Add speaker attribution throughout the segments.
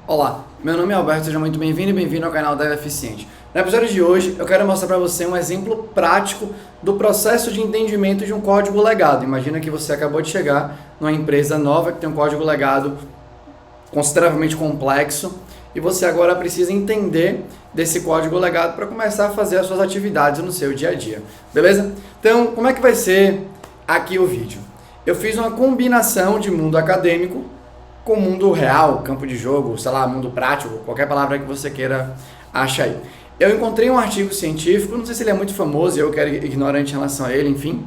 Speaker 1: Olá, meu nome é Alberto, seja muito bem-vindo e bem-vindo ao canal da Eficiente. No episódio de hoje, eu quero mostrar para você um exemplo prático do processo de entendimento de um código legado. Imagina que você acabou de chegar numa empresa nova que tem um código legado consideravelmente complexo e você agora precisa entender desse código legado para começar a fazer as suas atividades no seu dia a dia, beleza? Então, como é que vai ser aqui o vídeo? Eu fiz uma combinação de mundo acadêmico com o mundo real, campo de jogo, sei lá, mundo prático, qualquer palavra que você queira achar aí. Eu encontrei um artigo científico, não sei se ele é muito famoso, eu quero ignorante em relação a ele, enfim,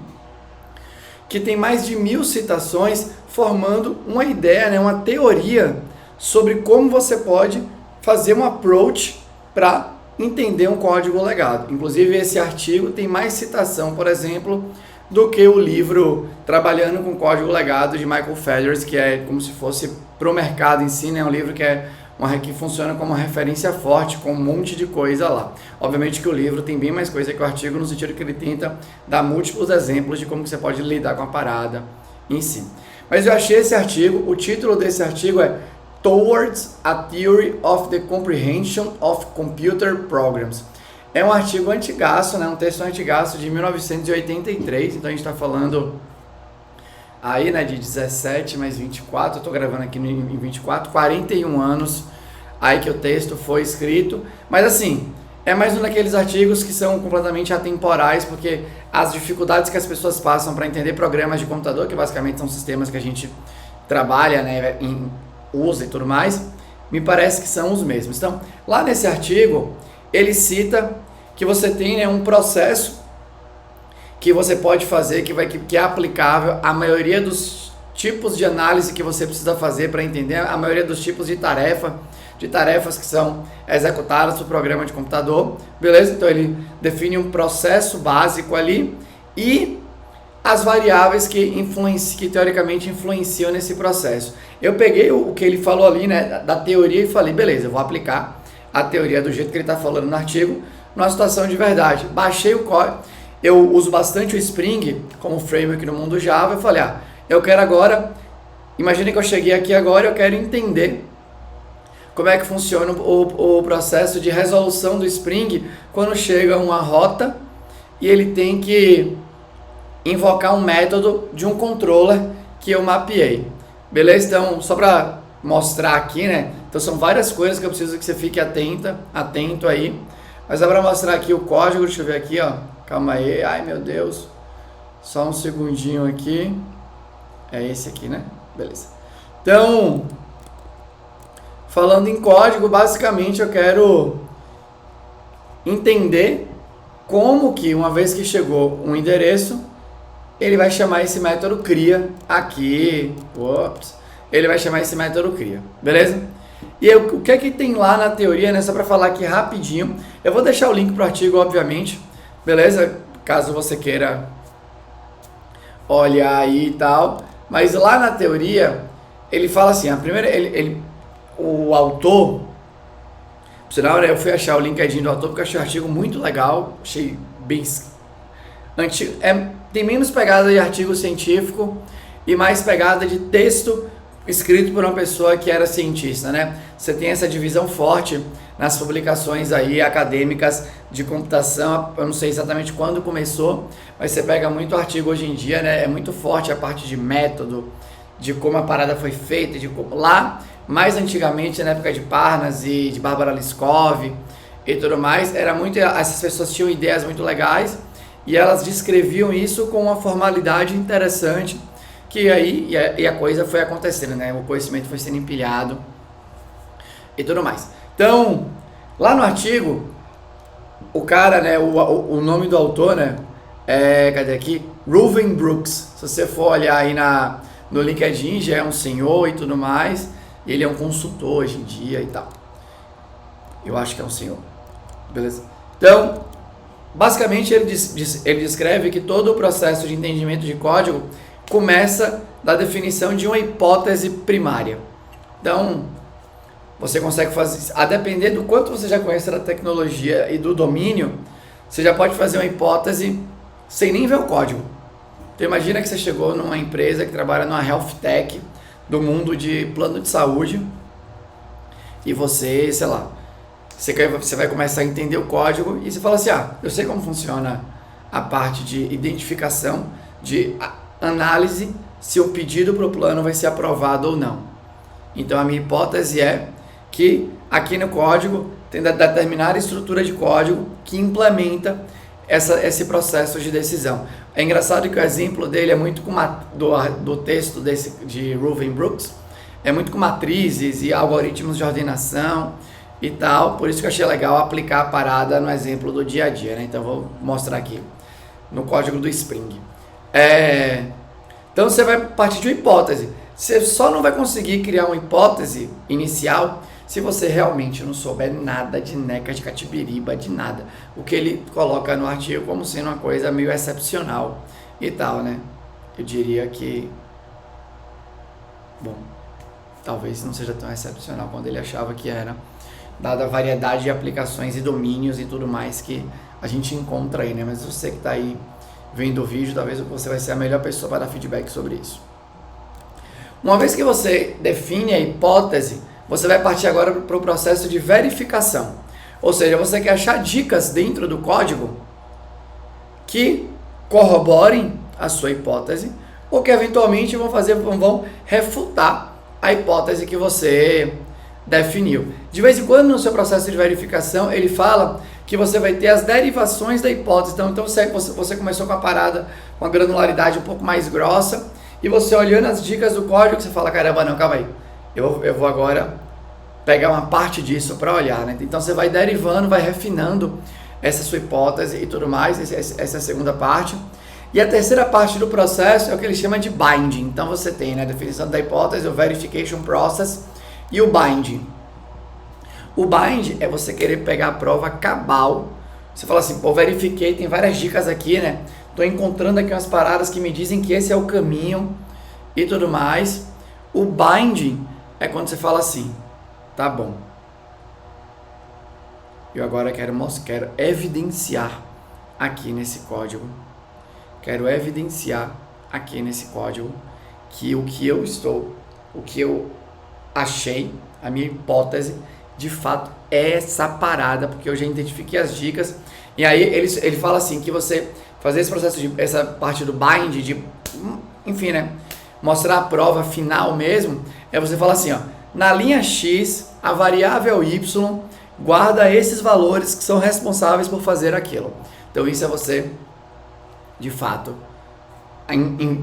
Speaker 1: que tem mais de 1000 citações formando uma ideia, né, uma teoria sobre como você pode fazer um approach para entender um código legado. Inclusive, esse artigo tem mais citação, por exemplo, do que o livro Trabalhando com Código Legado de Michael Feathers, que é como se fosse pro mercado em si, né? Um livro que funciona como uma referência forte, com um monte de coisa lá. Obviamente que o livro tem bem mais coisa que o artigo, no sentido que ele tenta dar múltiplos exemplos de como que você pode lidar com a parada em si. Mas eu achei esse artigo, o título desse artigo é Towards a Theory of the Comprehension of Computer Programs. É um artigo antigaço, né? Um texto antigaço de 1983, então a gente está falando aí, né, de 17 mais 24, eu estou gravando aqui em 24, 41 anos aí que o texto foi escrito, mas assim, é mais um daqueles artigos que são completamente atemporais, porque as dificuldades que as pessoas passam para entender programas de computador, que basicamente são sistemas que a gente trabalha, né, usa e tudo mais, me parece que são os mesmos. Então, lá nesse artigo, ele cita que você tem, né, um processo que você pode fazer, que é aplicável à maioria dos tipos de análise que você precisa fazer para entender a maioria dos tipos de tarefas que são executadas no programa de computador, beleza? Então ele define um processo básico ali e as variáveis que teoricamente influenciam nesse processo. Eu peguei o que ele falou ali, né, da teoria e falei, beleza, eu vou aplicar a teoria do jeito que ele está falando no artigo, numa situação de verdade. Baixei o código, eu uso bastante o Spring como framework no mundo Java, eu falei, eu quero agora, imagine que eu cheguei aqui agora, eu quero entender como é que funciona o processo de resolução do Spring quando chega uma rota e ele tem que invocar um método de um controller que eu mapeei. Beleza? Então, só para mostrar aqui, né? Então são várias coisas que eu preciso que você fique atento aí. Mas é para mostrar aqui o código, deixa eu ver aqui, ó. Calma aí, ai meu Deus. Só um segundinho aqui. É esse aqui, né? Beleza. Então, falando em código, basicamente eu quero entender como que, uma vez que chegou um endereço, ele vai chamar esse método cria aqui. Ele vai chamar esse método cria, beleza? E o que é que tem lá na teoria, né? Só para falar aqui rapidinho. Eu vou deixar o link pro artigo, obviamente, beleza? Caso você queira olhar aí e tal. Mas lá na teoria, ele fala assim, a primeira, o autor, por sinal, eu fui achar o LinkedIn do autor porque eu achei o artigo muito legal, achei bem antigo, tem menos pegada de artigo científico e mais pegada de texto escrito por uma pessoa que era cientista, né? Você tem essa divisão forte nas publicações aí acadêmicas de computação, eu não sei exatamente quando começou, mas você pega muito artigo hoje em dia, né? É muito forte a parte de método, de como a parada foi feita, de como lá, mais antigamente, na época de Parnas e de Barbara Liskov e tudo mais, era muito, essas pessoas tinham ideias muito legais e elas descreviam isso com uma formalidade interessante, que aí e a coisa foi acontecendo, né? O conhecimento foi sendo empilhado e tudo mais. Então, lá no artigo, o cara, né, o nome do autor, né, cadê aqui? Reuven Brooks. Se você for olhar aí no LinkedIn, já é um senhor e tudo mais. Ele é um consultor hoje em dia e tal. Eu acho que é um senhor. Beleza? Então, basicamente ele descreve que todo o processo de entendimento de código começa da definição de uma hipótese primária. Então, você consegue fazer, a depender do quanto você já conhece da tecnologia e do domínio, você já pode fazer uma hipótese sem nem ver o código. Então imagina que você chegou numa empresa que trabalha numa health tech do mundo de plano de saúde e você, sei lá, você vai começar a entender o código e você fala assim, eu sei como funciona a parte de identificação, de análise, se o pedido para o plano vai ser aprovado ou não. Então a minha hipótese é que aqui no código tem determinada estrutura de código que implementa esse processo de decisão. É engraçado que o exemplo dele é muito com do texto de Reuven Brooks, é muito com matrizes e algoritmos de ordenação e tal, por isso que eu achei legal aplicar a parada no exemplo do dia a dia, né? Então eu vou mostrar aqui no código do Spring. Então você vai partir de uma hipótese. Você só não vai conseguir criar uma hipótese inicial se você realmente não souber nada de NECA, de Catibiriba, de nada. O que ele coloca no artigo como sendo uma coisa meio excepcional e tal, né? Eu diria que, bom, talvez não seja tão excepcional quando ele achava que era, dada a variedade de aplicações e domínios e tudo mais que a gente encontra aí, né? Mas você que está aí vendo o vídeo, talvez você vai ser a melhor pessoa para dar feedback sobre isso. Uma vez que você define a hipótese, você vai partir agora para o processo de verificação. Ou seja, você quer achar dicas dentro do código que corroborem a sua hipótese ou que eventualmente vão refutar a hipótese que você definiu. De vez em quando no seu processo de verificação ele fala que você vai ter as derivações da hipótese. Então você começou com a parada com a granularidade um pouco mais grossa e você olhando as dicas do código você fala, caramba, não, calma aí, eu vou agora pegar uma parte disso para olhar, né? Então você vai derivando, vai refinando essa sua hipótese e tudo mais, essa é a segunda parte. E a terceira parte do processo é o que ele chama de binding. Então você tem, né, a definição da hipótese, o verification process e o binding. O bind é você querer pegar a prova cabal. Você fala assim, pô, verifiquei, tem várias dicas aqui, né? Tô encontrando aqui umas paradas que me dizem que esse é o caminho e tudo mais. O binding é quando você fala assim, tá bom, eu agora quero evidenciar aqui nesse código, que o que eu achei, a minha hipótese, de fato é essa parada, porque eu já identifiquei as dicas. E aí ele fala assim, que você fazer esse processo, essa parte do bind, enfim, né, mostrar a prova final mesmo, é você falar assim, na linha X, a variável Y guarda esses valores que são responsáveis por fazer aquilo. Então isso é você, de fato,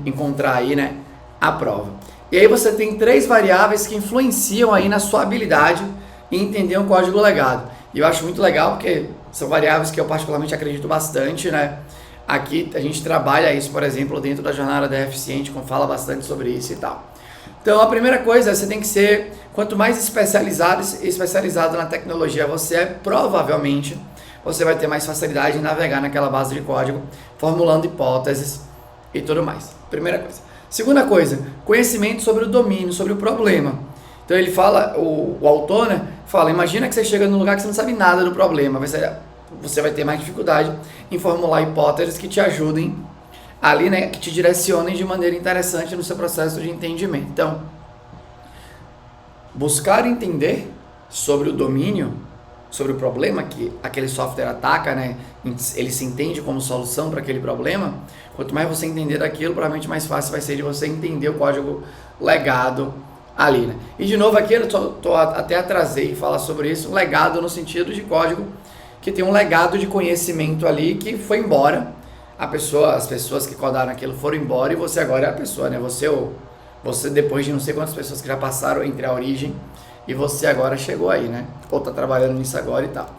Speaker 1: encontrar aí, né, a prova. E aí você tem 3 variáveis que influenciam aí na sua habilidade em entender um código legado. E eu acho muito legal porque são variáveis que eu particularmente acredito bastante, né? Aqui a gente trabalha isso, por exemplo, dentro da jornada da Eficiente, fala bastante sobre isso e tal. Então a primeira coisa é você tem que ser, quanto mais especializado na tecnologia você é, provavelmente você vai ter mais facilidade em navegar naquela base de código, formulando hipóteses e tudo mais. Primeira coisa. Segunda coisa, conhecimento sobre o domínio, sobre o problema. Então ele fala, o autor, né, fala, imagina que você chega num lugar que você não sabe nada do problema, você vai ter mais dificuldade em formular hipóteses que te ajudem ali, né, que te direcionem de maneira interessante no seu processo de entendimento. Então, buscar entender sobre o domínio, sobre o problema que aquele software ataca, né, ele se entende como solução para aquele problema. Quanto mais você entender daquilo, provavelmente mais fácil vai ser de você entender o código legado ali, né? E de novo aqui eu até atrasei falar sobre isso, legado no sentido de código que tem um legado de conhecimento ali que foi embora. As pessoas que codaram aquilo foram embora e você agora é a pessoa, né? Você depois de não sei quantas pessoas que já passaram entre a origem e você agora chegou aí, né? Ou tá trabalhando nisso agora e tal.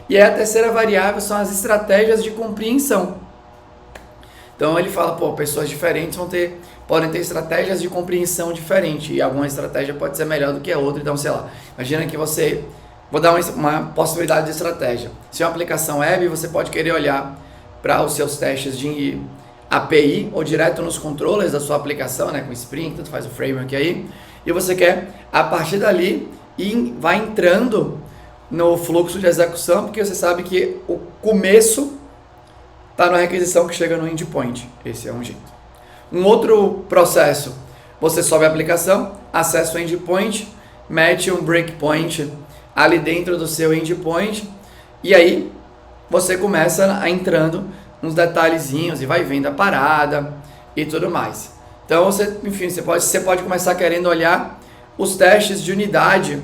Speaker 1: E aí a terceira variável são as estratégias de compreensão. Então ele fala, pô, pessoas diferentes podem ter estratégias de compreensão diferentes e alguma estratégia pode ser melhor do que a outra. Então, sei lá, imagina que vou dar uma possibilidade de estratégia. Se é uma aplicação web, você pode querer olhar para os seus testes de API ou direto nos controllers da sua aplicação, né, com Spring, tanto faz o framework aí, e você quer, a partir dali, vai entrando no fluxo de execução, porque você sabe que o começo está na requisição que chega no endpoint. Esse é um jeito. Um outro processo, você sobe a aplicação, acessa o endpoint, mete um breakpoint ali dentro do seu endpoint, e aí você começa a entrando nos detalhezinhos e vai vendo a parada e tudo mais. Então enfim, você pode começar querendo olhar os testes de unidade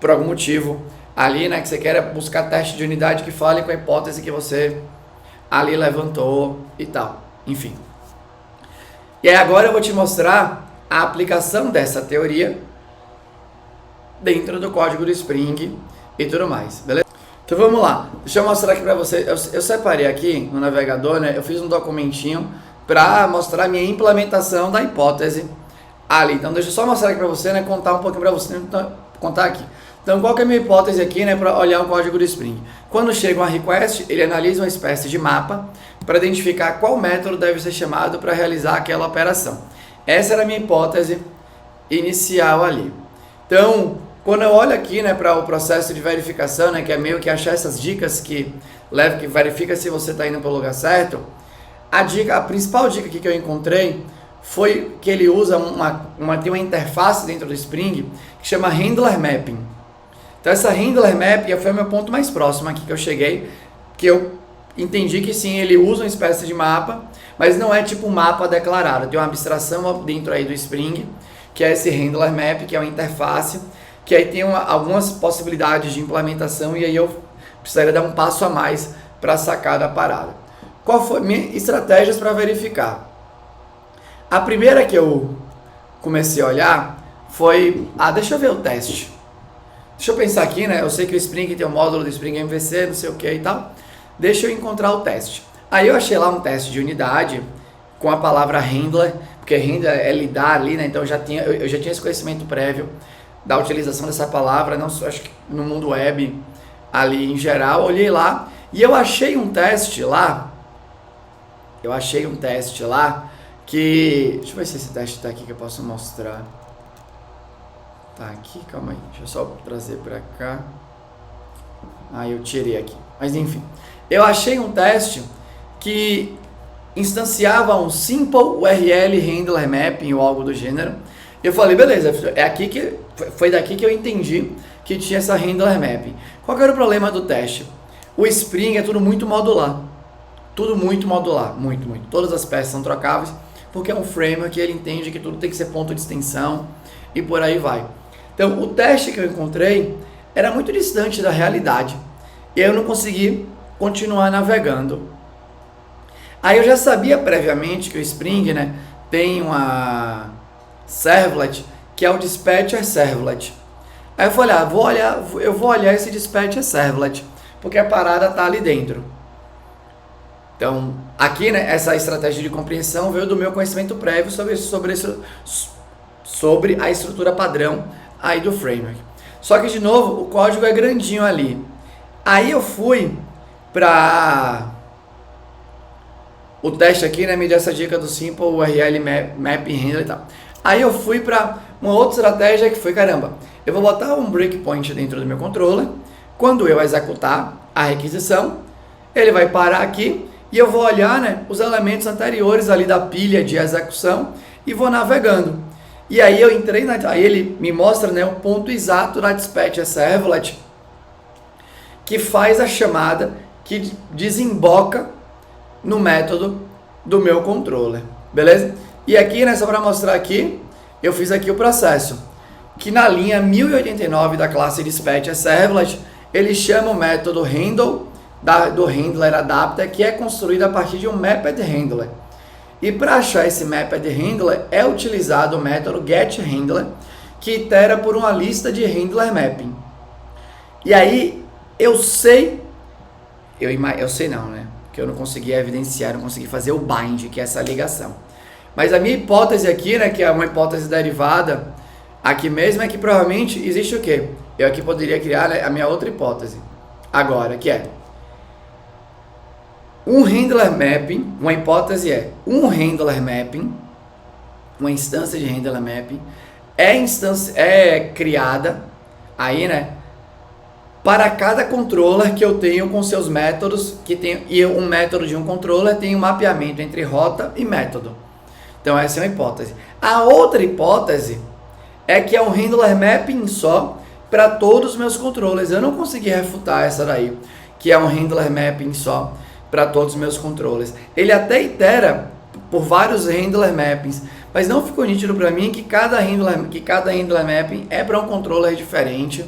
Speaker 1: por algum motivo ali, né, que você quer buscar teste de unidade que falem com a hipótese que você ali levantou e tal, enfim. E aí agora eu vou te mostrar a aplicação dessa teoria dentro do código do Spring e tudo mais, beleza? Então vamos lá, deixa eu mostrar aqui para você, eu separei aqui no navegador, né, eu fiz um documentinho para mostrar a minha implementação da hipótese ali. Então deixa eu só mostrar aqui para você, né, contar um pouquinho para você, contar aqui. Então qual que é a minha hipótese aqui, né, para olhar o código do Spring? Quando chega uma request, ele analisa uma espécie de mapa para identificar qual método deve ser chamado para realizar aquela operação. Essa era a minha hipótese inicial ali. Então, quando eu olho aqui, né, para o processo de verificação, né, que é meio que achar essas dicas que verifica se você está indo para o lugar certo, a principal dica aqui que eu encontrei foi que ele usa tem uma interface dentro do Spring que chama Handler Mapping. Então essa Handler Mapping foi o meu ponto mais próximo aqui que eu cheguei, que eu entendi que sim, ele usa uma espécie de mapa, mas não é tipo um mapa declarado, tem uma abstração dentro aí do Spring, que é esse Handler Map, que é uma interface, que aí tem algumas possibilidades de implementação, e aí eu precisaria dar um passo a mais para sacar da parada. Qual foi minhas estratégias para verificar? A primeira que eu comecei a olhar foi, deixa eu ver o teste. Deixa eu pensar aqui, né? Eu sei que o Spring tem o módulo do Spring MVC, não sei o que e tal. Deixa eu encontrar o teste. Aí eu achei lá um teste de unidade com a palavra handler, porque handler é lidar ali, né? Então eu já tinha esse conhecimento prévio da utilização dessa palavra, não só, acho que no mundo web ali em geral. Olhei lá e eu achei um teste lá. Que... Deixa eu ver se esse teste tá aqui que eu posso mostrar. Tá aqui, calma aí. Deixa eu só trazer pra cá. Eu tirei aqui. Mas enfim. Eu achei um teste que instanciava um Simple URL Handler Mapping ou algo do gênero. Eu falei, beleza, foi daqui que eu entendi que tinha essa Handler Mapping. Qual que era o problema do teste? O Spring é tudo muito modular. Tudo muito modular, muito. Todas as peças são trocáveis, porque é um framework que ele entende que tudo tem que ser ponto de extensão e por aí vai. Então, o teste que eu encontrei era muito distante da realidade e eu não consegui continuar navegando. Aí eu já sabia previamente que o Spring, né, tem uma servlet que é o Dispatcher Servlet. Aí eu falei, eu vou olhar esse Dispatcher Servlet, porque a parada tá ali dentro. Então, aqui, né, essa estratégia de compreensão veio do meu conhecimento prévio sobre a estrutura padrão aí do framework. Só que, de novo, o código é grandinho ali. Aí eu fui para o teste aqui, né, me deu essa dica do Simple URL Mapping Handler e tal. Aí eu fui para uma outra estratégia que foi, caramba, eu vou botar um breakpoint dentro do meu controller. Quando eu executar a requisição, ele vai parar aqui e eu vou olhar, né, os elementos anteriores ali da pilha de execução e vou navegando. E aí eu entrei, aí ele me mostra, né, o ponto exato da Dispatcher Servlet que faz a chamada que desemboca no método do meu controller, beleza? E aqui, né, só para mostrar aqui, eu fiz aqui o processo, que na linha 1089 da classe Dispatcher Servlet, ele chama o método handle do handler adapter, que é construído a partir de um mapped handler. E para achar esse mapped handler, é utilizado o método getHandler, que itera por uma lista de handler mapping. E aí, eu sei não, né? Que eu não consegui evidenciar, não consegui fazer o bind, que é essa ligação. Mas a minha hipótese aqui, né, que é uma hipótese derivada, aqui mesmo é que provavelmente existe o quê? Eu aqui poderia criar, né, a minha outra hipótese. Agora, que é um handler mapping, uma hipótese é um handler mapping, uma instância de handler mapping, é criada aí, né, para cada controller que eu tenho com seus métodos, e um método de um controller tem um mapeamento entre rota e método. Então essa é uma hipótese. A outra hipótese é que é um handler mapping só, para todos os meus controllers. Eu não consegui refutar essa daí, que é um handler mapping só para todos os meus controllers. Ele até itera por vários handler mappings, mas não ficou nítido para mim que cada handler mapping é para um controller diferente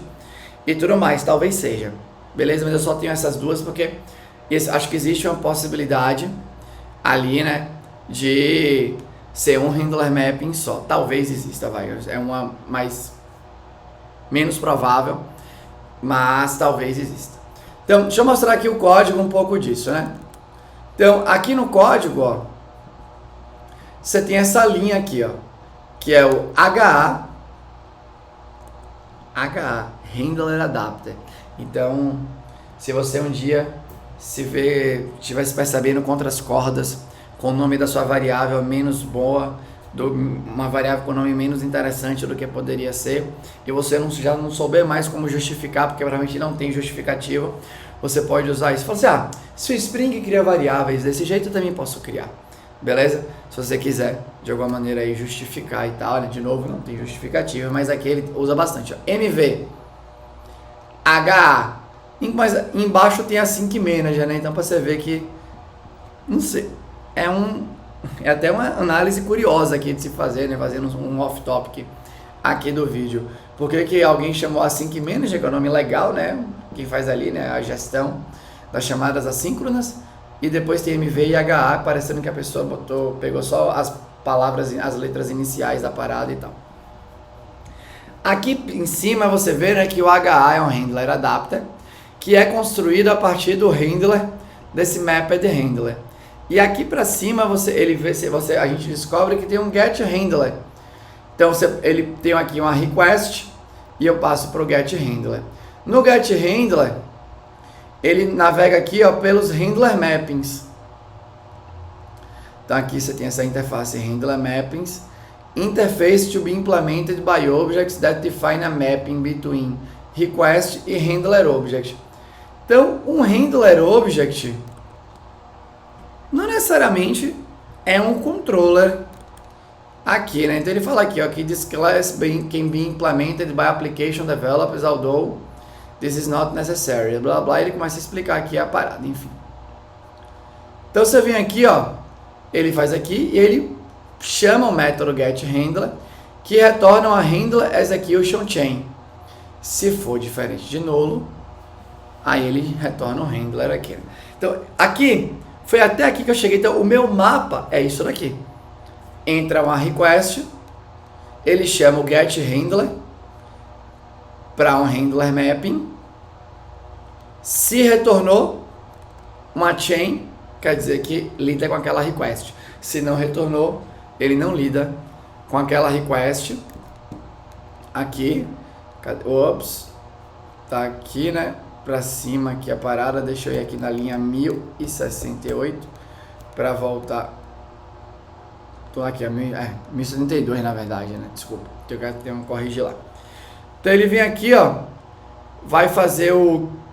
Speaker 1: e tudo mais. Talvez seja, beleza? Mas eu só tenho essas duas porque acho que existe uma possibilidade ali, né, de ser um handler mapping só. Talvez exista, é uma menos provável, mas talvez exista. Então, deixa eu mostrar aqui o código, um pouco disso, né? Então, aqui no código, ó, você tem essa linha aqui, ó, que é o HA, Handler Adapter. Então, se você um dia estiver se percebendo contra as cordas, com o nome da sua variável menos boa, uma variável com nome menos interessante do que poderia ser, e você já não souber mais como justificar, porque provavelmente não tem justificativa, você pode usar isso. Fala assim, se o Spring cria variáveis desse jeito, eu também posso criar. Beleza? Se você quiser, de alguma maneira, aí justificar e tal, né? De novo, não tem justificativa, mas aqui ele usa bastante. Ó. MV, HA, mas embaixo tem a Sync Manager, né? Então, para você ver que, não sei, é até uma análise curiosa aqui de se fazer, né? Fazendo um off-topic aqui do vídeo. Por que alguém chamou a Sync Manager, que é um nome legal, né? Que faz ali, né, a gestão das chamadas assíncronas. E depois tem MV e HA, parecendo que a pessoa pegou só as palavras, as letras iniciais da parada e tal. Aqui em cima você vê, né, que o HA é um Handler Adapter, que é construído a partir do handler, desse Mapped Handler. E aqui para cima a gente descobre que tem um Get Handler. Então ele tem aqui uma request e eu passo para o Get Handler. No Get Handler, ele navega aqui, ó, pelos Handler Mappings. Então aqui você tem essa interface Handler Mappings, Interface to be implemented by objects that define a mapping between request e Handler Object. Então um Handler Object não necessariamente é um controller aqui, né? Então ele fala aqui, ó, que this class can be implemented by application developers, although this is not necessary, blá blá, ele começa a explicar aqui a parada, enfim. Então você vem aqui, ó, ele faz aqui e ele chama o método getHandler, que retorna uma handler execution chain. Se for diferente de nulo, aí ele retorna um handler aqui. Então aqui, foi até aqui que eu cheguei. Então o meu mapa é isso daqui. Entra uma request, ele chama o getHandler para um handler mapping. Se retornou uma chain, quer dizer que lida com aquela request. Se não retornou, ele não lida com aquela request. Aqui, ops, tá aqui, né? Para cima aqui a parada, deixa eu ir aqui na linha 1068 para voltar. Tô aqui, 1072 na verdade, né? Desculpa, eu quero corrigir lá. Então ele vem aqui, ó, vai fazer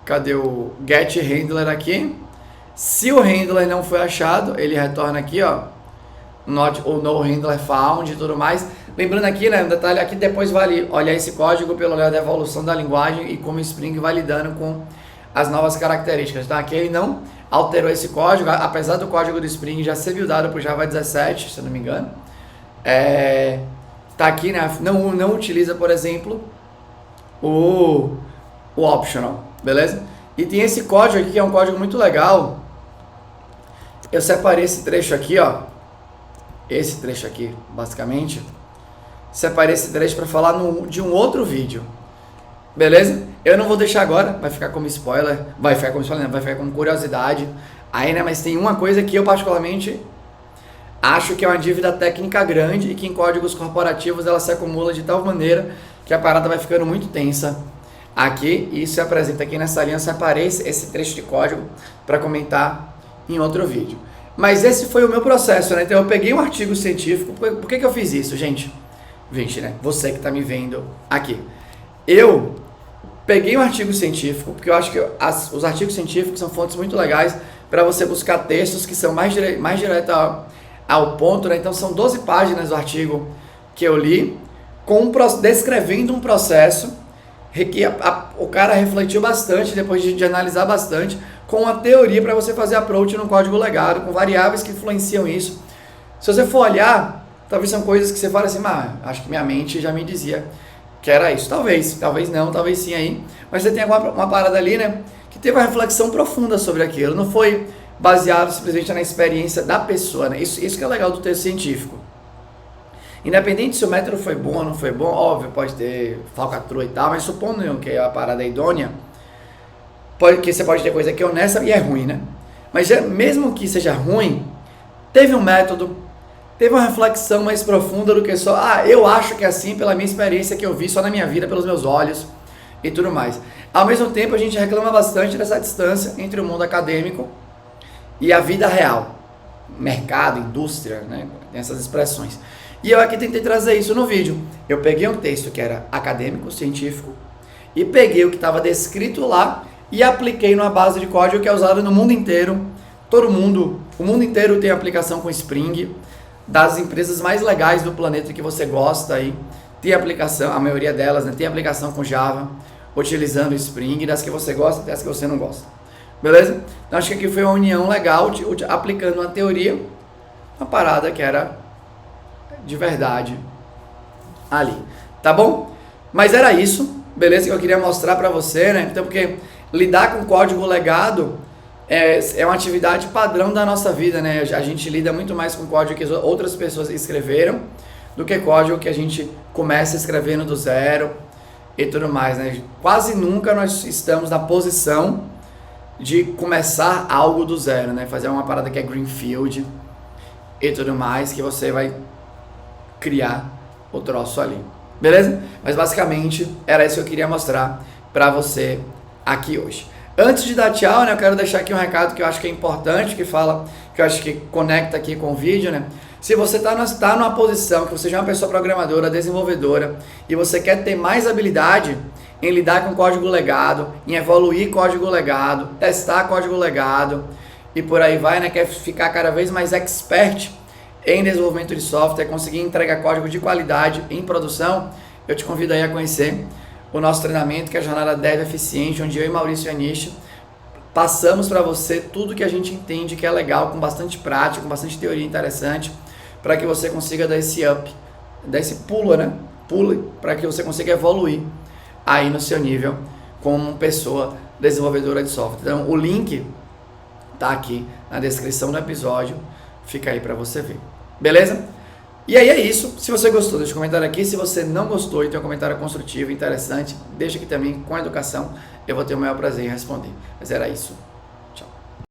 Speaker 1: cadê o get handler aqui? Se o handler não foi achado, ele retorna aqui, ó, not ou no handler found e tudo mais. Lembrando aqui, né, um detalhe aqui, depois vale olhar esse código pelo olhar da evolução da linguagem e como o Spring vai lidando com as novas características, tá? Aqui ele não alterou esse código, apesar do código do Spring já ser buildado por Java 17, se eu não me engano. Tá aqui, né, não utiliza, por exemplo, o optional, beleza? E tem esse código aqui que é um código muito legal. Eu separei esse trecho aqui, ó. Esse trecho aqui, basicamente. Separei esse trecho para falar de um outro vídeo. Beleza? Eu não vou deixar agora, vai ficar como spoiler. Vai ficar como curiosidade. Aí, né, mas tem uma coisa que eu particularmente acho que é uma dívida técnica grande e que em códigos corporativos ela se acumula de tal maneira que a parada vai ficando muito tensa. Aqui, e isso se apresenta aqui nessa linha, eu separei esse trecho de código para comentar em outro vídeo. Mas esse foi o meu processo, né? Então eu peguei um artigo científico. Por que eu fiz isso, gente? Né? Você que está me vendo aqui. Eu peguei um artigo científico, porque eu acho que os artigos científicos são fontes muito legais para você buscar textos que são mais direto ao ponto, né? Então são 12 páginas do artigo que eu li, descrevendo um processo que o cara refletiu bastante, depois de analisar bastante, com uma teoria para você fazer approach no código legado, com variáveis que influenciam isso. Se você for olhar, talvez são coisas que você fala assim, acho que minha mente já me dizia que era isso. Talvez não, talvez sim aí. Mas você tem uma parada ali, né, que teve uma reflexão profunda sobre aquilo. Não foi baseado simplesmente na experiência da pessoa, né? Isso que é legal do texto científico. Independente se o método foi bom ou não foi bom, óbvio, pode ter falcatrua e tal, mas supondo que a parada é idônea, que você pode ter coisa que é honesta e é ruim, né? Mas mesmo que seja ruim, teve um método, teve uma reflexão mais profunda do que só, eu acho que é assim pela minha experiência que eu vi só na minha vida, pelos meus olhos e tudo mais. Ao mesmo tempo, a gente reclama bastante dessa distância entre o mundo acadêmico e a vida real. Mercado, indústria, né? Tem essas expressões. E eu aqui tentei trazer isso no vídeo. Eu peguei um texto que era acadêmico, científico, e peguei o que estava descrito lá e apliquei numa base de código que é usada no mundo inteiro. O mundo inteiro tem aplicação com Spring, das empresas mais legais do planeta que você gosta aí, tem aplicação, a maioria delas, né, tem aplicação com Java, utilizando Spring, das que você gosta até as que você não gosta. Beleza? Então acho que aqui foi uma união legal, aplicando uma teoria, uma parada que era de verdade ali, tá bom? Mas era isso, beleza, que eu queria mostrar pra você, né? Então, porque lidar com código legado é uma atividade padrão da nossa vida, né? A gente lida muito mais com código que outras pessoas escreveram do que código que a gente começa escrevendo do zero e tudo mais, né? Quase nunca nós estamos na posição de começar algo do zero, né? Fazer uma parada que é greenfield e tudo mais, que você vai criar o troço ali, beleza? Mas basicamente era isso que eu queria mostrar pra você aqui hoje. Antes de dar tchau, né, eu quero deixar aqui um recado que eu acho que é importante, que eu acho que conecta aqui com o vídeo, né? Se você tá numa posição que você já é uma pessoa programadora, desenvolvedora, e você quer ter mais habilidade em lidar com código legado, em evoluir código legado, testar código legado, e por aí vai, né? Quer ficar cada vez mais expert em desenvolvimento de software, conseguir entregar código de qualidade em produção, eu te convido aí a conhecer o nosso treinamento, que é a Jornada Dev Eficiente, onde eu e Maurício Anish passamos para você tudo que a gente entende que é legal, com bastante prática, com bastante teoria interessante, para que você consiga dar esse up, dar esse pulo, né? Pule, para que você consiga evoluir aí no seu nível como pessoa desenvolvedora de software. Então, o link tá aqui na descrição do episódio, fica aí para você ver. Beleza? E aí é isso. Se você gostou, deixa um comentário aqui. Se você não gostou e tem um comentário construtivo, interessante, deixa aqui também com educação. Eu vou ter o maior prazer em responder. Mas era isso.